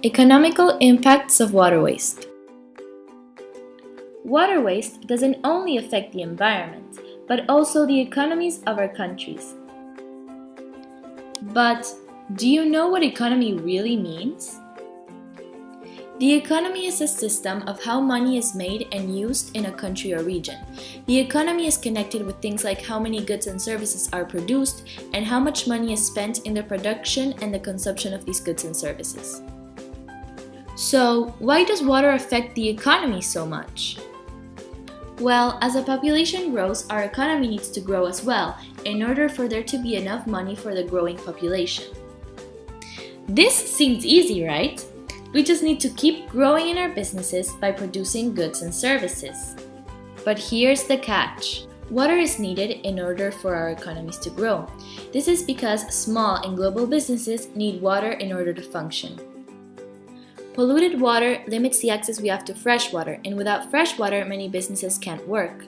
Economical impacts of water waste. Water waste doesn't only affect the environment, but also the economies of our countries. But do you know what economy really means? The economy is a system of how money is made and used in a country or region. The economy is connected with things like how many goods and services are produced and how much money is spent in the production and the consumption of these goods and services. So, why does water affect the economy so much? Well, as the population grows, our economy needs to grow as well in order for there to be enough money for the growing population. This seems easy, right? We just need to keep growing in our businesses by producing goods and services. But here's the catch. Water is needed in order for our economies to grow. This is because small and global businesses need water in order to function. Polluted water limits the access we have to fresh water, and without fresh water, many businesses can't work.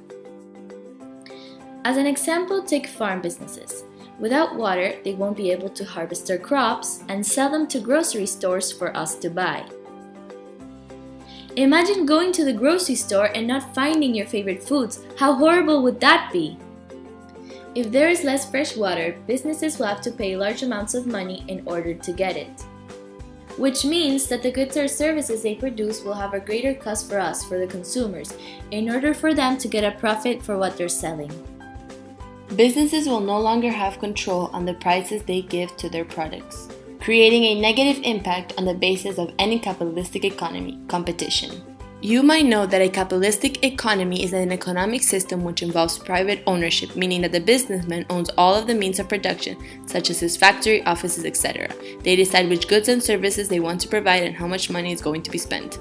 As an example, take farm businesses. Without water, they won't be able to harvest their crops and sell them to grocery stores for us to buy. Imagine going to the grocery store and not finding your favorite foods. How horrible would that be? If there is less fresh water, businesses will have to pay large amounts of money in order to get it. Which means that the goods or services they produce will have a greater cost for us, for the consumers, in order for them to get a profit for what they're selling. Businesses will no longer have control on the prices they give to their products, creating a negative impact on the basis of any capitalistic economy, competition. You might know that a capitalistic economy is an economic system which involves private ownership, meaning that the businessman owns all of the means of production, such as his factory, offices, etc. They decide which goods and services they want to provide and how much money is going to be spent.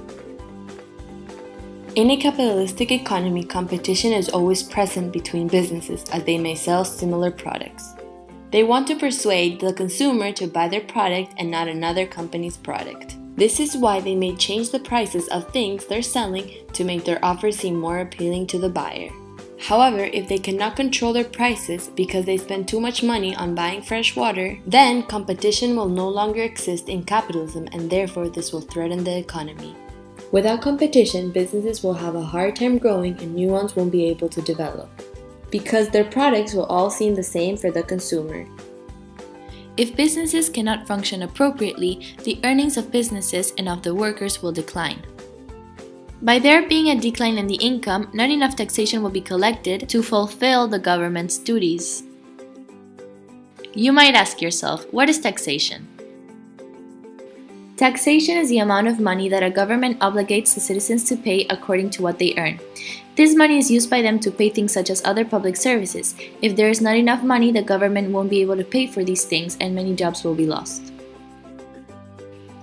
In a capitalistic economy, competition is always present between businesses as they may sell similar products. They want to persuade the consumer to buy their product and not another company's product. This is why they may change the prices of things they're selling to make their offer seem more appealing to the buyer. However, if they cannot control their prices because they spend too much money on buying fresh water, then competition will no longer exist in capitalism, and therefore this will threaten the economy. Without competition, businesses will have a hard time growing and new ones won't be able to develop, because their products will all seem the same for the consumer. If businesses cannot function appropriately, the earnings of businesses and of the workers will decline. By there being a decline in the income, not enough taxation will be collected to fulfill the government's duties. You might ask yourself, what is taxation? Taxation is the amount of money that a government obligates the citizens to pay according to what they earn. This money is used by them to pay things such as other public services. If there is not enough money, the government won't be able to pay for these things and many jobs will be lost.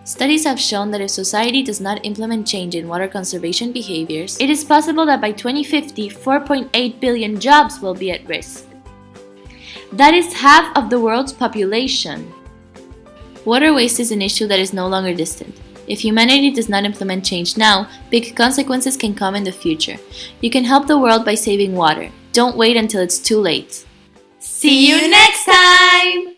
Studies have shown that if society does not implement change in water conservation behaviors, it is possible that by 2050, 4.8 billion jobs will be at risk. That is half of the world's population. Water waste is an issue that is no longer distant. If humanity does not implement change now, big consequences can come in the future. You can help the world by saving water. Don't wait until it's too late. See you next time!